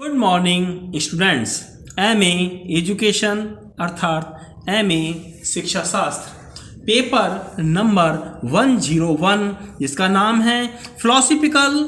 Good morning students. MA education अर्थात MA शिक्षा शास्त्र पेपर नंबर 101 जिसका नाम है फिलोसॉफिकल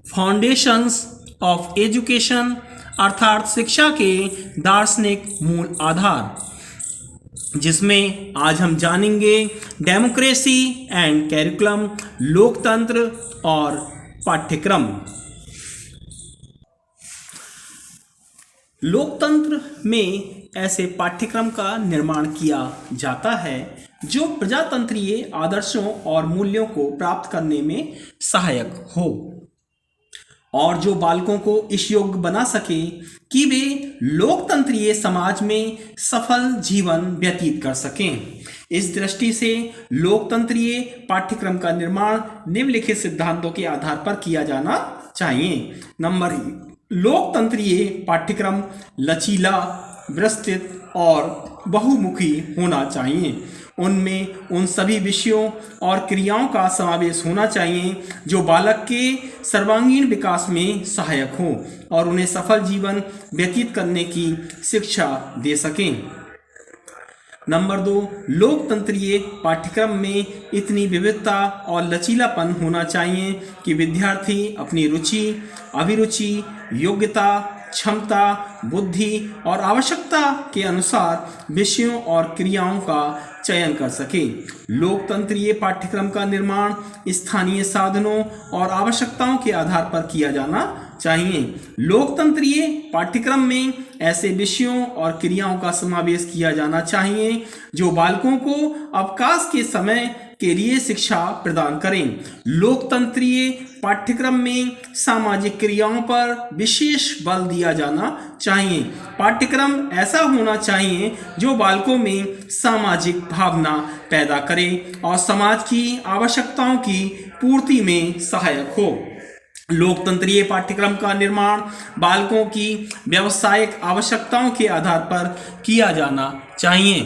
फाउंडेशंस ऑफ एजुकेशन अर्थात शिक्षा के दार्शनिक मूल आधार, जिसमें आज हम जानेंगे डेमोक्रेसी एंड कैरिकुलम, लोकतंत्र और पाठ्यक्रम। लोकतंत्र में ऐसे पाठ्यक्रम का निर्माण किया जाता है जो प्रजातंत्रीय आदर्शों और मूल्यों को प्राप्त करने में सहायक हो और जो बालकों को इस योग्य बना सके कि वे लोकतंत्रीय समाज में सफल जीवन व्यतीत कर सकें। इस दृष्टि से लोकतंत्रीय पाठ्यक्रम का निर्माण निम्नलिखित सिद्धांतों के आधार पर किया जाना चाहिए। नंबर 1, लोकतंत्रीय पाठ्यक्रम लचीला, विस्तृत और बहुमुखी होना चाहिए। उनमें उन सभी विषयों और क्रियाओं का समावेश होना चाहिए जो बालक के सर्वांगीण विकास में सहायक हो और उन्हें सफल जीवन व्यतीत करने की शिक्षा दे सकें। नंबर 2, लोकतंत्रीय पाठ्यक्रम में इतनी विविधता और लचीलापन होना चाहिए कि विद्यार्थी अपनी रुचि, अभिरुचि, योग्यता, क्षमता, बुद्धि और आवश्यकता के अनुसार विषयों और क्रियाओं का चयन कर सके। लोकतंत्रीय पाठ्यक्रम का निर्माण स्थानीय साधनों और आवश्यकताओं के आधार पर किया जाना चाहिए। लोकतंत्रीय पाठ्यक्रम में ऐसे विषयों और क्रियाओं का समावेश किया जाना चाहिए जो बालकों को अवकाश के समय के लिए शिक्षा प्रदान करें। लोकतंत्रीय पाठ्यक्रम में सामाजिक क्रियाओं पर विशेष बल दिया जाना चाहिए। पाठ्यक्रम ऐसा होना चाहिए जो बालकों में सामाजिक भावना पैदा करे और समाज की आवश्यकताओं की पूर्ति में सहायक हो। लोकतंत्रीय पाठ्यक्रम का निर्माण बालकों की व्यावसायिक आवश्यकताओं के आधार पर किया जाना चाहिए।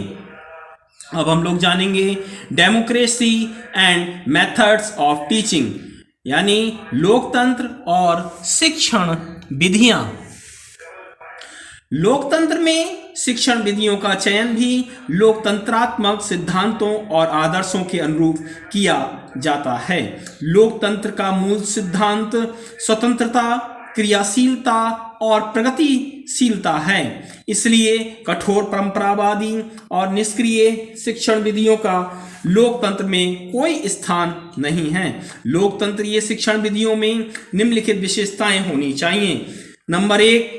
अब हम लोग जानेंगे democracy and methods of teaching, यानी लोकतंत्र और शिक्षण विधियां। लोकतंत्र में शिक्षण विधियों का चयन भी लोकतंत्रात्मक सिद्धांतों और आदर्शों के अनुरूप किया जाता है। लोकतंत्र का मूल सिद्धांत स्वतंत्रता, क्रियाशीलता और प्रगतिशीलता है। इसलिए कठोर परंपरावादी और निष्क्रिय शिक्षण विधियों का लोकतंत्र में कोई स्थान नहीं है। लोकतंत्रीय शिक्षण विधियों में निम्नलिखित विशेषताएं होनी चाहिए। नंबर 1,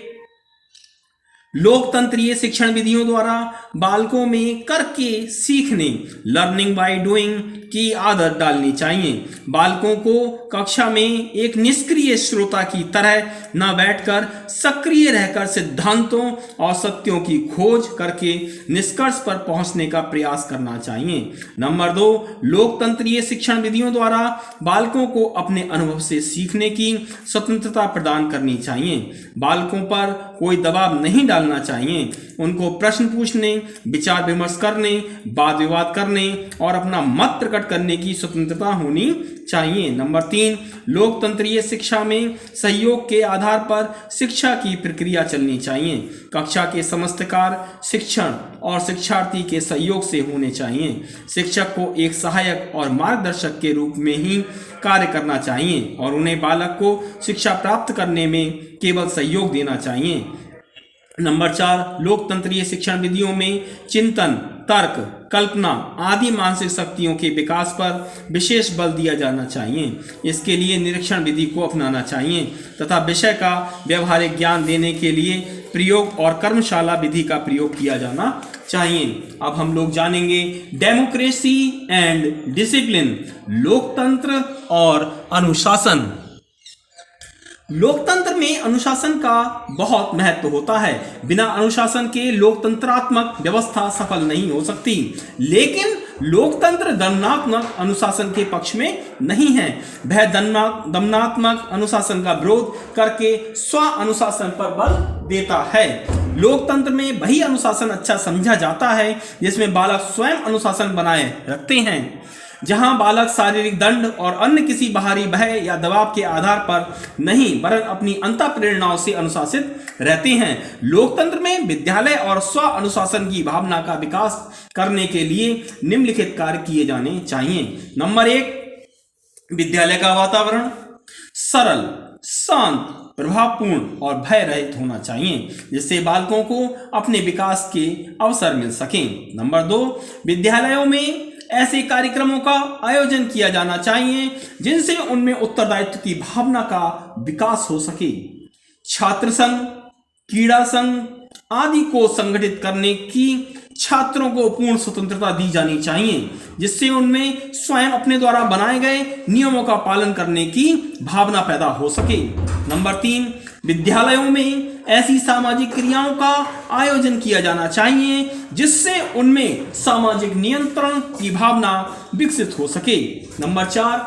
लोकतंत्रीय शिक्षण विधियों द्वारा बालकों में करके सीखने, लर्निंग बाय डूइंग की आदत डालनी चाहिए। बालकों को कक्षा में एक निष्क्रिय श्रोता की तरह न बैठकर सक्रिय रहकर सिद्धांतों और सत्यों की खोज करके निष्कर्ष पर पहुंचने का प्रयास करना चाहिए। नंबर 2, लोकतंत्रीय शिक्षण विधियों द्वारा बालकों को अपने अनुभव से सीखने की स्वतंत्रता प्रदान करनी चाहिए। बालकों पर कोई दबाव नहीं डालना चाहिए। उनको प्रश्न पूछने, विचार विमर्श करने, वाद विवाद करने और अपना मत प्रकट करने की स्वतंत्रता होनी चाहिए। नंबर 3, लोकतंत्रीय शिक्षा में सहयोग के आधार पर शिक्षा की प्रक्रिया चलनी चाहिए। कक्षा के समस्त कार्य शिक्षण और शिक्षार्थी के सहयोग से होने चाहिए। शिक्षक को एक सहायक और मार्गदर्शक के रूप में ही कार्य करना चाहिए और उन्हें बालक को शिक्षा प्राप्त करने में केवल सहयोग देना चाहिए। नंबर 4, लोकतंत्रीय शिक्षण विधियों में चिंतन, तर्क, कल्पना आदि मानसिक शक्तियों के विकास पर विशेष बल दिया जाना चाहिए। इसके लिए निरीक्षण विधि को अपनाना चाहिए तथा विषय का व्यवहारिक ज्ञान देने के लिए प्रयोग और कर्मशाला विधि का प्रयोग किया जाना चाहिए। अब हम लोग जानेंगे डेमोक्रेसी एंड डिसिप्लिन, लोकतंत्र और अनुशासन। लोकतंत्र में अनुशासन का बहुत महत्व होता है। बिना अनुशासन के लोकतंत्रात्मक व्यवस्था सफल नहीं हो सकती। लेकिन लोकतंत्र दमनात्मक अनुशासन के पक्ष में नहीं है। वह दमनात्मक अनुशासन का विरोध करके स्व अनुशासन पर बल देता है। लोकतंत्र में वही अनुशासन अच्छा समझा जाता है जिसमें बालक स्वयं अनुशासन बनाए रखते हैं। जहां बालक शारीरिक दंड और अन्य किसी बाहरी भय या दबाव के आधार पर नहीं वरन अपनी अंतः प्रेरणाओं से अनुशासित रहते हैं। लोकतंत्र में विद्यालय और स्व अनुशासन की भावना का विकास करने के लिए निम्नलिखित कार्य किए जाने चाहिए। नंबर 1, विद्यालय का वातावरण सरल, शांत, प्रभावपूर्ण और भय रहित होना चाहिए, जिससे बालकों को अपने विकास के अवसर मिल सकें। नंबर 2, विद्यालयों में ऐसे कार्यक्रमों का आयोजन किया जाना चाहिए जिनसे उनमें उत्तरदायित्व की भावना का विकास हो सके। छात्र संघ, क्रीड़ा संघ आदि को संगठित करने की छात्रों को पूर्ण स्वतंत्रता दी जानी चाहिए, जिससे उनमें स्वयं अपने द्वारा बनाए गए नियमों का पालन करने की भावना पैदा हो सके। नंबर 3, विद्यालयों में ऐसी सामाजिक क्रियाओं का आयोजन किया जाना चाहिए जिससे उनमें सामाजिक नियंत्रण की भावना विकसित हो सके। नंबर 4,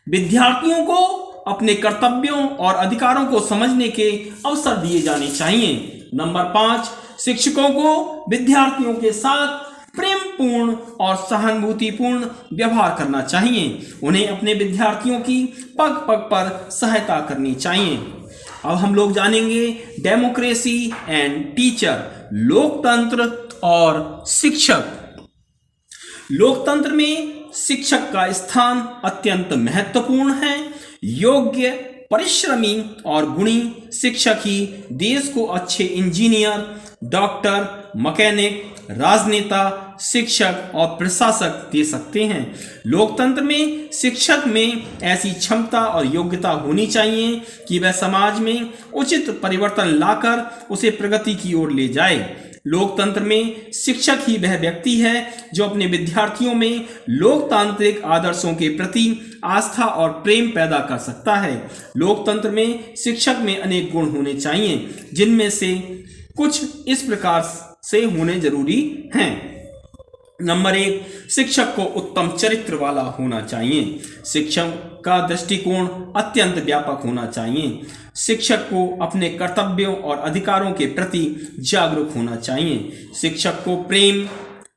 विद्यार्थियों को अपने कर्तव्यों और अधिकारों को समझने के अवसर दिए जाने चाहिए। नंबर 5, शिक्षकों को विद्यार्थियों के साथ प्रेमपूर्ण और सहानुभूतिपूर्ण व्यवहार करना चाहिए। उन्हें अपने विद्यार्थियों की पग पग पर सहायता करनी चाहिए। अब हम लोग जानेंगे डेमोक्रेसी एंड टीचर, लोकतंत्र और शिक्षक। लोकतंत्र में शिक्षक का स्थान अत्यंत महत्वपूर्ण है। योग्य, परिश्रमी और गुणी शिक्षक ही देश को अच्छे इंजीनियर, डॉक्टर, मैकेनिक, राजनेता, शिक्षक और प्रशासक दे सकते हैं। लोकतंत्र में शिक्षक में ऐसी क्षमता और योग्यता होनी चाहिए कि वह समाज में उचित परिवर्तन लाकर उसे प्रगति की ओर ले जाए। लोकतंत्र में शिक्षक ही वह व्यक्ति है जो अपने विद्यार्थियों में लोकतांत्रिक आदर्शों के प्रति आस्था और प्रेम पैदा कर सकता है। लोकतंत्र में शिक्षक में अनेक गुण होने चाहिए, जिनमें से कुछ इस प्रकार से होने जरूरी हैं। नंबर 1, शिक्षक को उत्तम चरित्र वाला होना चाहिए। शिक्षक का दृष्टिकोण अत्यंत व्यापक होना चाहिए। शिक्षक को अपने कर्तव्यों और अधिकारों के प्रति जागरूक होना चाहिए। शिक्षक को प्रेम,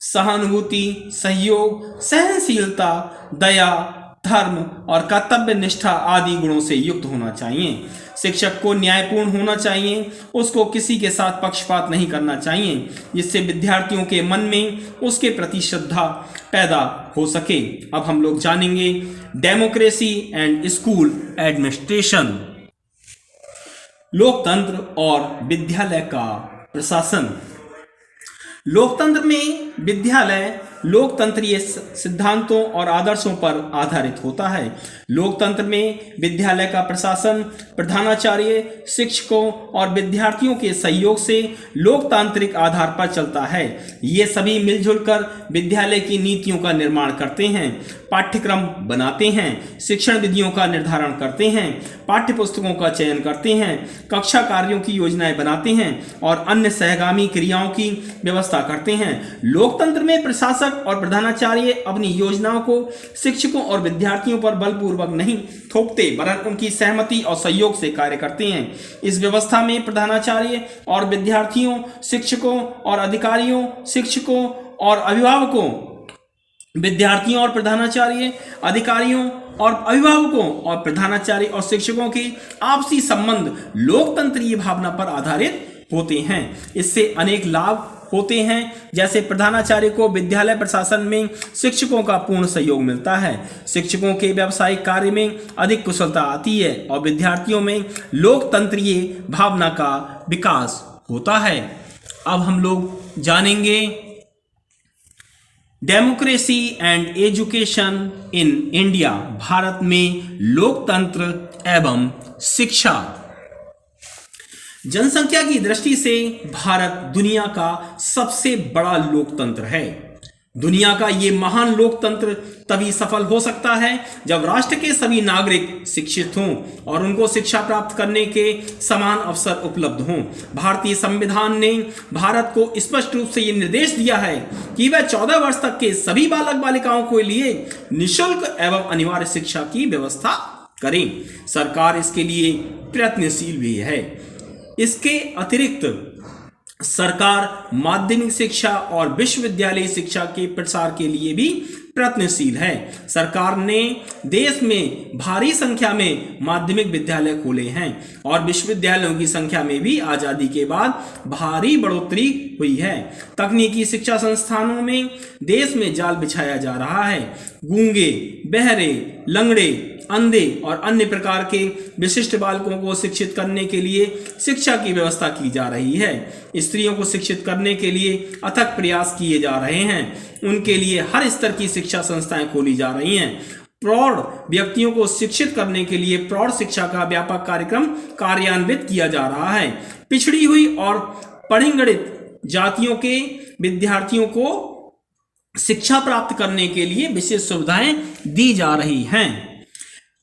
सहानुभूति, सहयोग, सहनशीलता, दया, धर्म और कर्तव्य निष्ठा आदि गुणों से युक्त होना चाहिए। शिक्षक को न्यायपूर्ण होना चाहिए। उसको किसी के साथ पक्षपात नहीं करना चाहिए, जिससे विद्यार्थियों के मन में उसके प्रति श्रद्धा पैदा हो सके। अब हम लोग जानेंगे डेमोक्रेसी एंड स्कूल एडमिनिस्ट्रेशन, लोकतंत्र और विद्यालय का प्रशासन। लोकतंत्र में विद्यालय लोकतंत्रीय सिद्धांतों और आदर्शों पर आधारित होता है। लोकतंत्र में विद्यालय का प्रशासन प्रधानाचार्य, शिक्षकों और विद्यार्थियों के सहयोग से लोकतांत्रिक आधार पर चलता है। ये सभी मिलजुल कर विद्यालय की नीतियों का निर्माण करते हैं, पाठ्यक्रम बनाते हैं, शिक्षण विधियों का निर्धारण करते हैं, पाठ्य पुस्तकों का चयन करते हैं, कक्षा कार्यों की योजनाएं बनाते हैं और अन्य सहगामी क्रियाओं की व्यवस्था करते हैं। लोकतंत्र में प्रशासक और प्रधानाचार्य अपनी योजनाओं को शिक्षकों और विद्यार्थियों पर बलपूर्वक नहीं थोपते, वरन उनकी सहमति और सहयोग से कार्य करते हैं। इस व्यवस्था में प्रधानाचार्य और विद्यार्थियों, शिक्षकों और अधिकारियों, शिक्षकों और अभिभावकों, विद्यार्थियों और प्रधानाचार्य, अधिकारियों और अभिभावकों और प्रधानाचार्य और शिक्षकों के आपसी संबंध लोकतंत्रीय भावना पर आधारित होते हैं। इससे अनेक लाभ होते हैं, जैसे प्रधानाचार्य को विद्यालय प्रशासन में शिक्षकों का पूर्ण सहयोग मिलता है, शिक्षकों के व्यावसायिक कार्य में अधिक कुशलता आती है और विद्यार्थियों में लोकतंत्रीय भावना का विकास होता है। अब हम लोग जानेंगे democracy and education in India, Bharat में लोकतंत्र एवं शिक्षा। जनसंख्या की दृष्टि से भारत दुनिया का सबसे बड़ा लोकतंत्र है। दुनिया का ये महान लोकतंत्र तभी सफल हो सकता है जब राष्ट्र के सभी नागरिक शिक्षित हों और उनको शिक्षा प्राप्त करने के समान अवसर उपलब्ध हों। भारतीय संविधान ने भारत को स्पष्ट रूप से ये निर्देश दिया है कि वह 14 वर्ष तक के सभी बालक बालिकाओं के लिए निःशुल्क एवं अनिवार्य शिक्षा की व्यवस्था करें। सरकार इसके लिए प्रयत्नशील भी है। इसके अतिरिक्त सरकार माध्यमिक शिक्षा और विश्वविद्यालय शिक्षा के प्रसार के लिए भी प्रयत्नशील है। सरकार ने देश में भारी संख्या में माध्यमिक विद्यालय खोले हैं और विश्वविद्यालयों की संख्या में भी आजादी के बाद भारी बढ़ोतरी हुई है। तकनीकी शिक्षा संस्थानों में देश में जाल बिछाया जा रहा है। गूंगे, बहरे, लंगड़े, अंधे और अन्य प्रकार के विशिष्ट बालकों को शिक्षित करने के लिए शिक्षा की व्यवस्था की जा रही है। स्त्रियों को शिक्षित करने के लिए अथक प्रयास किए जा रहे हैं। उनके लिए हर स्तर की शिक्षा संस्थाएं खोली जा रही हैं। प्रौढ़ व्यक्तियों को शिक्षित करने के लिए प्रौढ़ शिक्षा का व्यापक कार्यक्रम कार्यान्वित किया जा रहा है। पिछड़ी हुई और परिगणित जातियों के विद्यार्थियों को शिक्षा प्राप्त करने के लिए विशेष सुविधाएं दी जा रही हैं।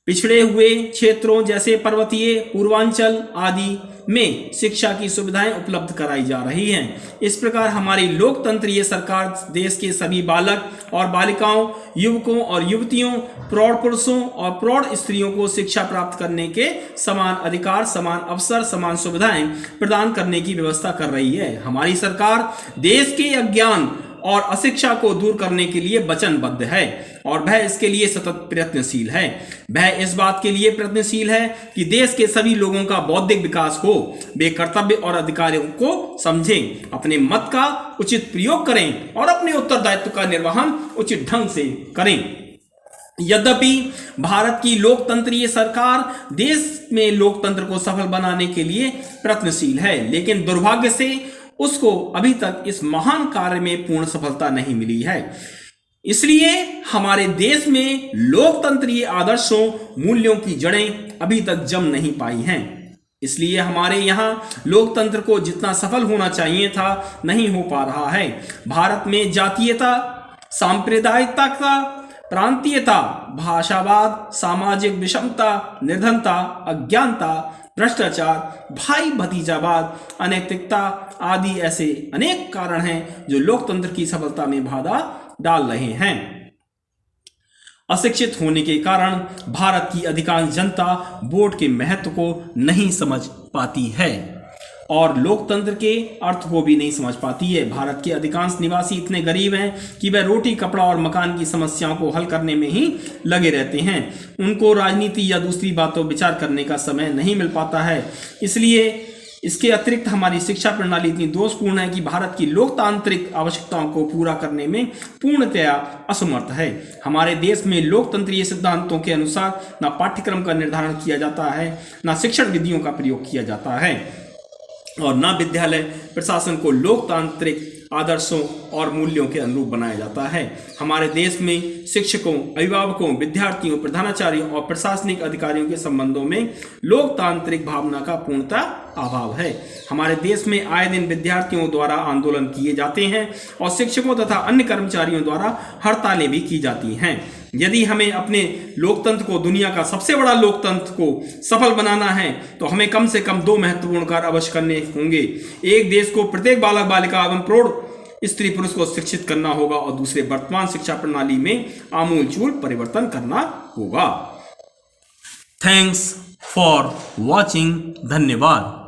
पिछड़े हुए क्षेत्रों जैसे पर्वतीय, पूर्वांचल आदि में शिक्षा की सुविधाएं उपलब्ध कराई जा रही हैं। इस प्रकार हमारी लोकतंत्रीय सरकार देश के सभी बालक और बालिकाओं, युवकों और युवतियों, प्रौढ़ पुरुषों और प्रौढ़ स्त्रियों को शिक्षा प्राप्त करने के समान अधिकार, समान अवसर, समान सुविधाएं प्रदान करने की व्यवस्था कर रही है। हमारी सरकार देश के अज्ञान और अशिक्षा को दूर करने के लिए वचनबद्ध है और वह इसके लिए सतत प्रयत्नशील है। वह इस बात के लिए प्रयत्नशील है कि देश के सभी लोगों का बौद्धिक विकास हो, वे कर्तव्य और अधिकारों को समझें, अपने मत का उचित प्रयोग करें और अपने उत्तरदायित्व का निर्वहन उचित ढंग से करें। यद्यपि भारत की लोकतंत्रीय सरकार देश में लोकतंत्र को सफल बनाने के लिए प्रयत्नशील है, लेकिन दुर्भाग्य से उसको अभी तक इस महान कार्य में पूर्ण सफलता नहीं मिली है। इसलिए हमारे देश में लोकतंत्रीय आदर्शों, मूल्यों की जड़ें अभी तक जम नहीं पाई हैं। इसलिए हमारे यहाँ लोकतंत्र को जितना सफल होना चाहिए था नहीं हो पा रहा है। भारत में जातीयता, सांप्रदायिकता, प्रांतीयता, भाषावाद, सामाजिक विषमता, निर्धनता, अज्ञानता, भ्रष्टाचार, भाई भतीजावाद, अनैतिकता आदि ऐसे अनेक कारण हैं जो लोकतंत्र की सफलता में बाधा डाल रहे हैं। अशिक्षित होने के कारण भारत की अधिकांश जनता वोट के महत्व को नहीं समझ पाती है और लोकतंत्र के अर्थ को भी नहीं समझ पाती है। भारत के अधिकांश निवासी इतने गरीब हैं कि वह रोटी, कपड़ा और मकान की समस्याओं को हल करने में ही लगे रहते हैं। उनको राजनीति या दूसरी बातों विचार करने का समय नहीं मिल पाता है। इसलिए इसके अतिरिक्त हमारी शिक्षा प्रणाली इतनी दोषपूर्ण है कि भारत की लोकतांत्रिक आवश्यकताओं को पूरा करने में पूर्णतया असमर्थ है। हमारे देश में लोकतंत्रीय सिद्धांतों के अनुसार न पाठ्यक्रम का निर्धारण किया जाता है, न शिक्षण विधियों का प्रयोग किया जाता है और न विद्यालय प्रशासन को लोकतांत्रिक आदर्शों और मूल्यों के अनुरूप बनाया जाता है। हमारे देश में शिक्षकों, अभिभावकों, विद्यार्थियों, प्रधानाचार्यों और प्रशासनिक अधिकारियों के संबंधों में लोकतांत्रिक भावना का पूर्णतः अभाव है। हमारे देश में आए दिन विद्यार्थियों द्वारा आंदोलन किए जाते हैं और शिक्षकों तथा अन्य कर्मचारियों द्वारा हड़तालें भी की जाती हैं। यदि हमें अपने लोकतंत्र को, दुनिया का सबसे बड़ा लोकतंत्र को सफल बनाना है तो हमें कम से कम 2 महत्वपूर्ण कार्य अवश्य करने होंगे। एक, देश को प्रत्येक बालक बालिका एवं प्रौढ़ स्त्री पुरुष को शिक्षित करना होगा और दूसरे, वर्तमान शिक्षा प्रणाली में आमूलचूल परिवर्तन करना होगा। Thanks for watching. धन्यवाद।